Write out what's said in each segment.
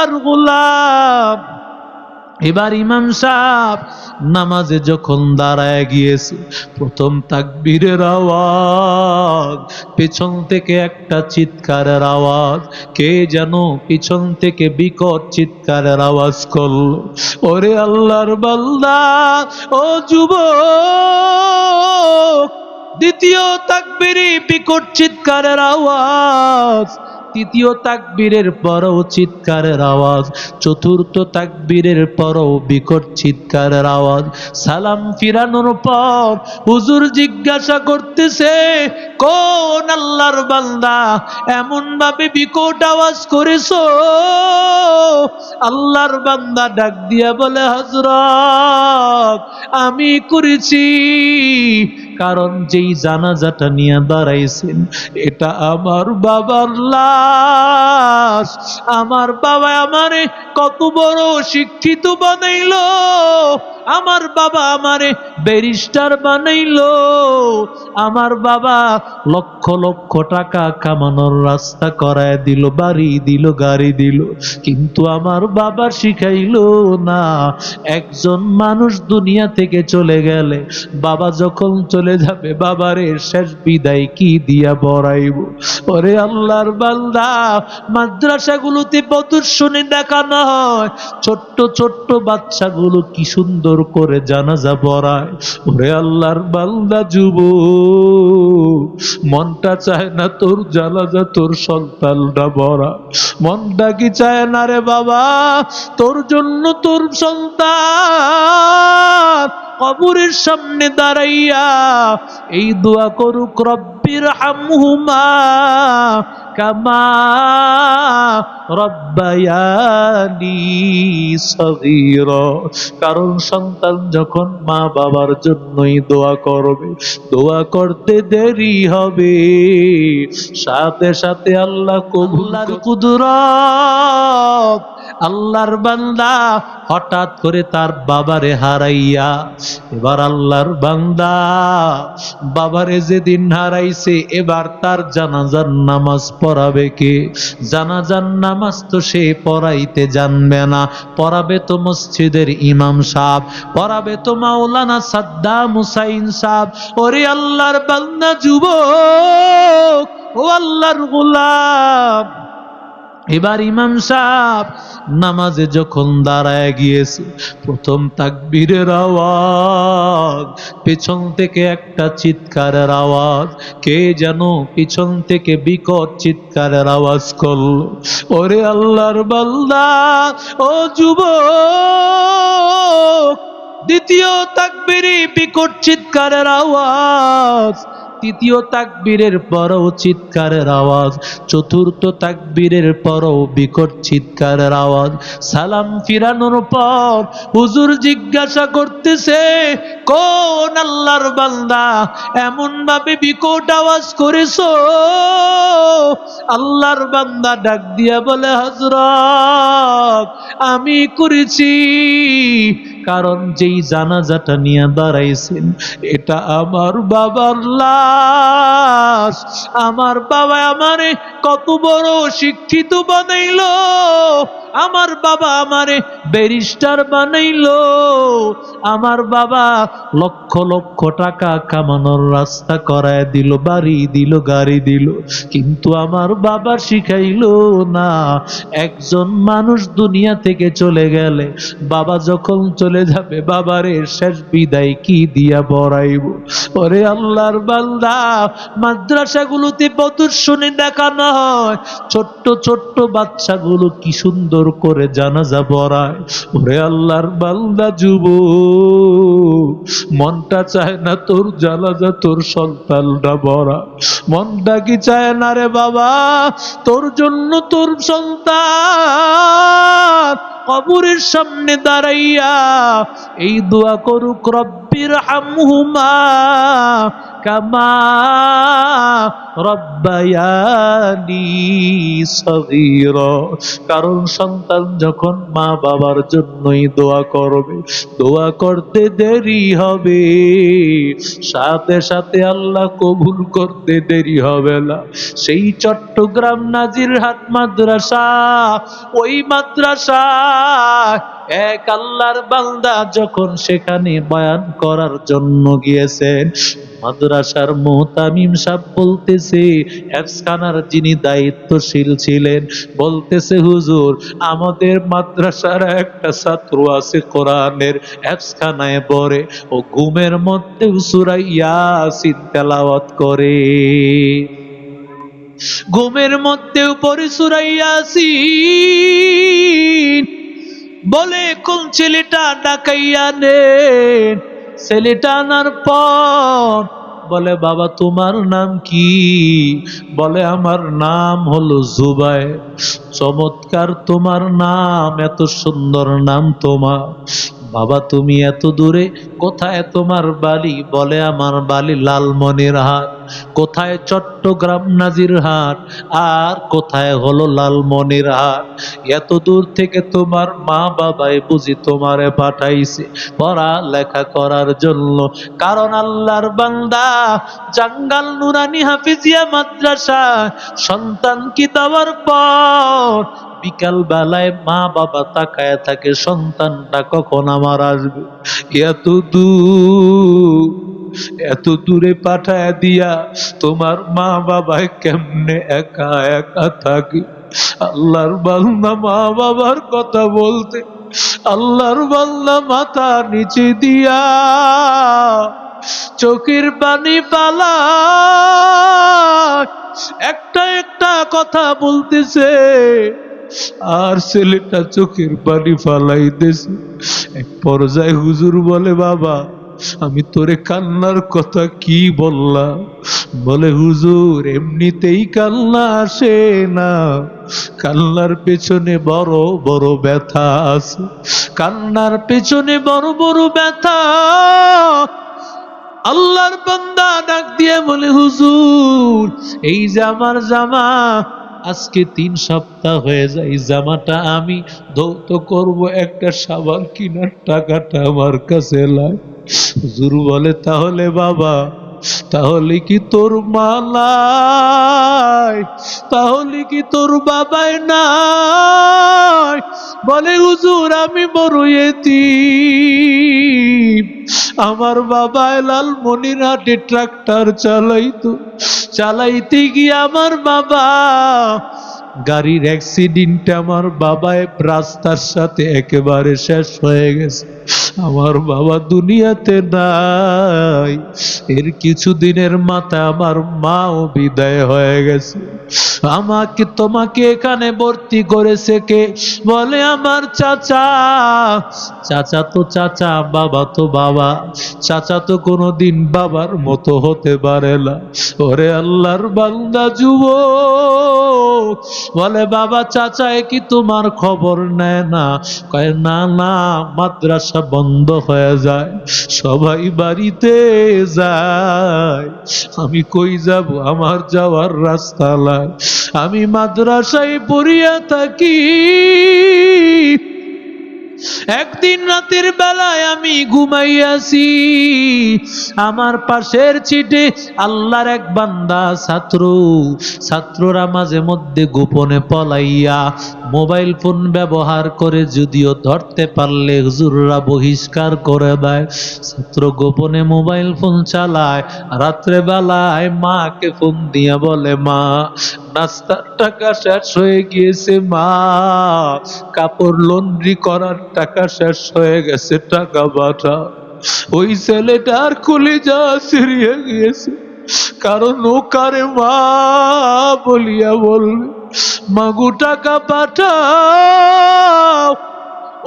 আল্লাহর গোলাম। এবার ইমাম সাহেব নামাজে যখন দাঁড়ায় গিয়েছে, প্রথম তাকবীরের আওয়াজ, পেছন থেকে একটা চিৎকারের আওয়াজ, কে যেন পিছন থেকে বিকট চিৎকারের আওয়াজ করলো, ওরে আল্লাহর বান্দা, ও যুবক। দ্বিতীয় তাকবীরে বিকট চিৎকারের আওয়াজ, তৃতীয় তাকবীরের পরও চিৎকারের আওয়াজ, চতুর্থ তাকবীরের পরও বিকট চিৎকারের আওয়াজ। সালাম ফিরানোর পর হুজুর জিজ্ঞাসা করতেছে, কোন আল্লাহর বান্দা এমন ভাবে বিকট আওয়াজ করেছো? আল্লাহর বান্দা ডাক দিয়া বলে, হযরত, আমি করেছি, কারণ যেই জানাজাটা নিয়ে দাঁড়াইছেন এটা আমার বাবার লাশ। আমার বাবা আমারে কত বড় শিক্ষিত বানাইলো, আমার বাবা আমারে ব্যারিস্টার বানাইলো, আমার বাবা লক্ষ লক্ষ টাকা কামানোর রাস্তা করায় দিল, বাড়ি দিল, গাড়ি দিল, কিন্তু আমার বাবা শিখাইলো না একজন মানুষ দুনিয়া থেকে চলে গেলে বাবা যখন চলে যাবে বাবারে শেষ বিদায় কি দিয়া বড়াইব। ওরে আল্লাহর বান্দা, মাদ্রাসাগুলোতে প্রদর্শনী দেখানো হয়, ছোট্ট ছোট্ট বাচ্চাগুলো কি সুন্দর করে জানাজা পড়ায়। ওরে আল্লাহর বান্দা যুবক, মনটা চায় না তোর জানাজা তোর সন্তানরা পড়া? মনটা কি চায় না রে বাবা তোর জন্য তোর সন্তান কবরের সামনে দাঁড়াইয়া এই দোয়া করুক, রব্বির হামহুমা কামা রব্বায়ানি সগীরা। কারণ সন্তান যখন মা বাবার জন্যই দোয়া করবে, দোয়া করতে দেরি হবে, সাথে সাথে আল্লাহ কবুলার কুদরত। আল্লাহর বান্দা হঠাৎ করে তার বাবারে হারাইয়া, এবার আল্লাহর বান্দা বাবারে যেদিন হারাইছে এবার তার জানাজার নামাজ পড়াবে কে? জানাজার নামাজ তো সে পড়াইতে জানবে না, পড়াবে তো মসজিদের ইমাম সাহেব, পড়াবে তো মাওলানা সাদ্দাম হুসাইন সাহেব। ওরে আল্লাহর বান্দা যুবক, ও আল্লাহর গোলাম। এবার ইমাম সাহেব নামাজে যখন দাঁড়ায় গিয়েছে, প্রথম তাকবীরের আওয়াজ, পেছন থেকে একটা চিৎকারের আওয়াজ, কে যেন পিছন থেকে বিকট চিৎকারের আওয়াজ করলো, ওরে আল্লাহর বান্দা, ও যুবক। দ্বিতীয় তাকবীরে বিকট চিৎকারের আওয়াজ, তৃতীয় তাকবীরের পরও চিৎকারের আওয়াজ, চতুর্থ তাকবীরের পরও বিকট চিৎকারের আওয়াজ। সালাম ফিরানোর পর হুজুর জিজ্ঞাসা করতেছে, কোন আল্লাহর বান্দা এমন ভাবে বিকট আওয়াজ করেছো? আল্লাহর বান্দা ডাক দিয়া বলে, হযরত, আমি করেছি, কারণ যেই জানাজাটা নিয়ে দাঁড়াইছেন এটা আমার বাবার লাশ। আমার বাবা আমারে কত বড় শিক্ষিত বানাইলো, আমার বাবা আমারে ব্যারিস্টার বানাইলো, আমার বাবা লক্ষ লক্ষ টাকা কামানোর রাস্তা করায় দিল, বাড়ি দিল, গাড়ি দিল, কিন্তু আমার বাবা শিখাইলো না একজন মানুষ দুনিয়া থেকে চলে গেলে বাবা যখন চলে যাবে বাবারে শেষ বিদায় কি দিয়া বড়াইব। ওরে আল্লাহর বান্দা, মাদ্রাসাগুলোতে প্রদর্শনী দেখানো হয়, ছোট্ট ছোট্ট বাচ্চাগুলো কি সুন্দর করে জানাজা পড়ায়। ওরে আল্লাহর বান্দা যুবক, মনটা চায় না তোর জানাজা তোর সন্তানরা পড়া? মনটা কি চায় না রে বাবা তোর জন্য তোর সন্তান কবরের সামনে দাঁড়াইয়া এই দোয়া করুক, রব্বির হামহুমা কামা রব্বায়ানি সগীরা। কারণ সন্তান যখন মা বাবার জন্যই দোয়া করবে, দোয়া করতে দেরি হবে, সাথে সাথে আল্লাহ কবুল করতে দেরি হবে না। সেই চট্টগ্রাম নাজিরহাট মাদ্রাসা, ওই মাদ্রাসা এক আল্লাহর বান্দা যখন সেখানে বয়ান করার জন্য গিয়েছেন, মাদ্রাসার মুহতামিম সাহেব বলতেছে, হেফজখানার যিনি দায়িত্বশীল ছিলেন বলতেছে, হুজুর আমাদের মাদ্রাসার একটা ছাত্র আছে কোরআনের হেফজখানায় পড়ে, ও ঘুমের মধ্যে সূরা ইয়াসিন তেলাওয়াত করে, ঘুমের মধ্যেও পড়ে সূরা ইয়াসিন। বলে কোন ছেলেটা ডাকাইয়া নেন। ছেলেটা আনার পর বলে, বাবা তোমার নাম কি? বলে, আমার নাম হলো জুবায়ের। চমৎকার তোমার নাম, এত সুন্দর নাম তোমার। বাবা তুমি এত দূরে, কোথায় তোমার বাড়ি? বলে, আমার বাড়ি লালমনিরহাট। কোথায়? চট্টগ্রাম নাজিরহাট। আর কোথায়? হলো লালমনিরহাট। এত দূর থেকে তোমার মা বাবাই বুঝি তোমারে পাঠাইছে পড়া লেখা করার জন্য। কারণ আল্লাহর বান্দা জাঙ্গাল নুরানি হাফিজিয়া মাদ্রাসা সন্তান কি দেওয়ার পর বিকাল বেলায় মা বাবা তাকায় থাকে, সন্তানটা কখন আমার আসবে। এত দূর, এত দূরে পাঠায় দিয়া তোমার মা বাবায় কেমনে একা একা থাকে। আল্লাহর বান্দা মা বাবার কথা বলতে, আল্লাহর বান্দা মাথা নিচে দিয়া চোখের পানি পালা একটা একটা কথা বলতেছে, আর ছেলেটা চোখের পানি ফালাইতেছে। এক পর্যায়ে হুজুর বলে, বাবা আমি তোরে কান্নার কথা কি বললাম? বলে, হুজুর এমনিতেই কান্না আসে না, কান্নার পেছনে বড় বড় ব্যথা আছে, কান্নার পেছনে বড় বড় ব্যথা। আল্লাহর বান্দা ডাক দিয়ে বলে, হুজুর এই যে আমার জামা, আজকে 3 সপ্তাহ হয়ে যায়, জামাটা আমি ধৌত করব, একটা সাবান কেনার টাকাটা আমার কাছে নাই। হুজুর বলে, তাহলে বাবা, তাহলে কি তোর মা নাই? তাহলে কি তোর বাবাই নাই? বলে, হুজুর আমি বড় এতিম। আমার বাবা লালমনিরহাটে ট্রাক্টর চালাইতো, চালাইতে গিয়ে আমার বাবা গাড়ির অ্যাক্সিডেন্টে আমার বাবা রাস্তার সাথে একেবারে শেষ হয়ে গেছে। আমার বাবা দুনিয়াতে নাই। এর কিছুদিনের মাথায় আমার মাও বিদায় হয়ে গেছে। আমাকে তোমাকে এখানে ভর্তি করেছে কে? বলে, আমার চাচা। চাচা তো চাচা, বাবা তো বাবা। চাচা তো কোনোদিন বাবার মতো হতে পারে না। ওরে আল্লাহর বান্দা যুবক বলে, বাবা চাচা কি তোমার খবর নেয় না? কয়, না না, মাদ্রাসা বন্ধ হয়ে যায়, সবাই বাড়িতে যায়, আমি কই যাব? আমার যাওয়ার রাস্তা নাই, আমি মাদ্রাসায় পড়িয়া থাকি। একদিন রাতের বেলায় আমি ঘুমাইয়াছি, আমার পাশের চিটে আল্লাহর এক বান্দা ছাত্ররা মাঝে মধ্যে গোপনে পলাইয়া মোবাইল ফোন ব্যবহার করে, যদিও ধরতে পারলে হুজুররা বহিষ্কার করে দেয়। ছাত্র গোপনে মোবাইল ফোন চালায়, রাত্রে বেলায় মাকে ফোন দিয়া বলে, মা নাস্তার টাকা শেষ হয়ে গিয়েছে, মা কাপড় লন্ড্রি করার টাকা শেষ হয়ে গেছে, টাকা পাঠা। ওই ছেলেটার কলিজা ছিঁড়িয়ে গিয়েছে, কারণ ও কারে মা বলিয়া বলবে, মাগু টাকা পাঠাও।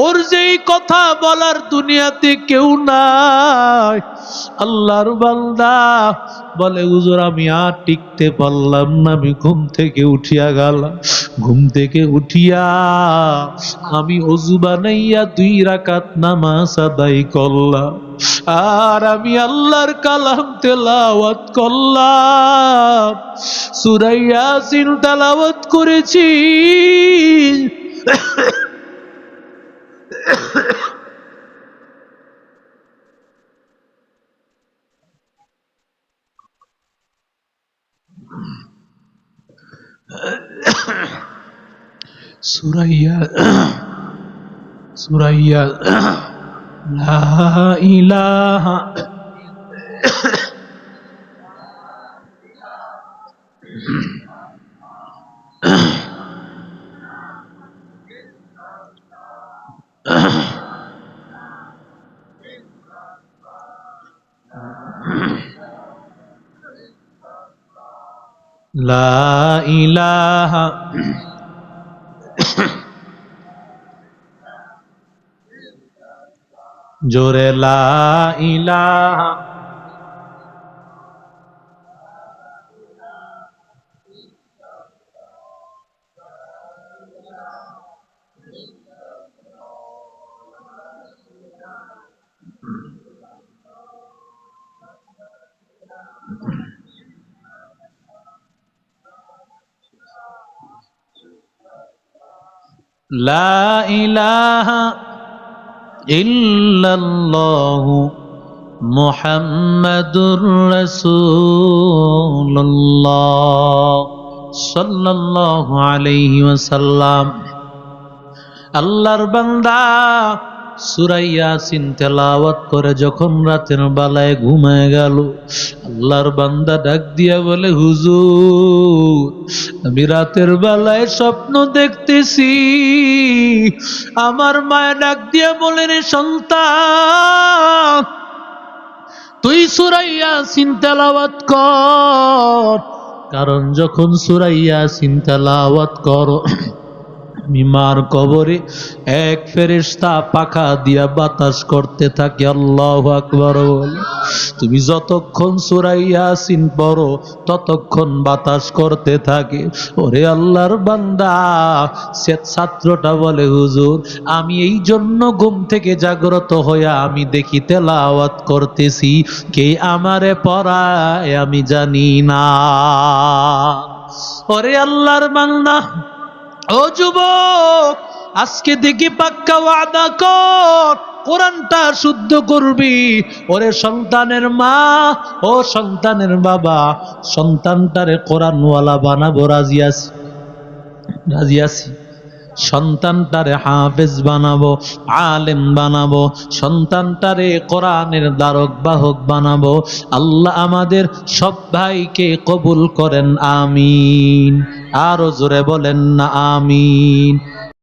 ওর যেই কথা বলার দুনিয়াতে কেউ নাই। আল্লাহর বান্দা বলে হুজুর আমি আর টিকতে পারলাম না, আমি ঘুম থেকে উঠিয়া গেলাম। ঘুম থেকে উঠিয়া আমি ওযু বানাইয়া 2 রাকাত নামাজ আদায় করলাম, আর আমি আল্লাহর কালাম তেলাওয়াত করলাম, সূরা ইয়াসিন তেলাওয়াত করেছি। সুরাইয়া লা ইলাহা লা ইলাহা জোরে লা ইলাহা লা ইলাহা ইল্লাল্লাহু মুহাম্মাদুর রাসূলুল্লাহ সাল্লাল্লাহু আলাইহি ওয়াসাল্লাম। আল্লাহর বান্দা সূরা ইয়াসিন তেলাওয়াত করে যখন রাতের বেলায় ঘুমায় গেল, আল্লাহর বান্দা ডাক দিয়া বলে হুজুর আমি রাতের বেলায় স্বপ্ন দেখতেছি। আমার মায়া ডাক দিয়া বলে রে সন্তান তুই সূরা ইয়াসিন তেলাওয়াত কর, কারণ যখন সূরা ইয়াসিন তেলাওয়াত করো আমি মার কবরে এক ফেরেশতা পাখা দিয়া বাতাস করতে থাকে। আল্লাহু আকবার বলে তুমি যতক্ষণ সূরা ইয়াসিন পড়ো ততক্ষণ বাতাস করতে থাকে। ওরে আল্লাহর বান্দা, সে ছাত্রটা বলে হুজুর আমি এই জন্য ঘুম থেকে জাগ্রত হইয়া আমি দেখি তেলাওয়াত করতেছি, কে আমারে পড়ায় আমি জানি না। ওরে আল্লাহর বান্দা, ও যুবক আজকে দেখি পাক্কা ওয়াদা কর কোরআনটা শুদ্ধ করবি। ওরে সন্তানের মা, ও সন্তানের বাবা, সন্তানটারে কোরআনওয়ালা বানাবো, রাজি আছি? রাজি আছি? সন্তানটারে হাফেজ বানাবো, আলেম বানাবো, সন্তানটারে কোরআনের দ্বারক বাহক বানাবো। আল্লাহ আমাদের সব ভাইকে কবুল করেন, আমিন। আরো জোরে বলেন না আমিন।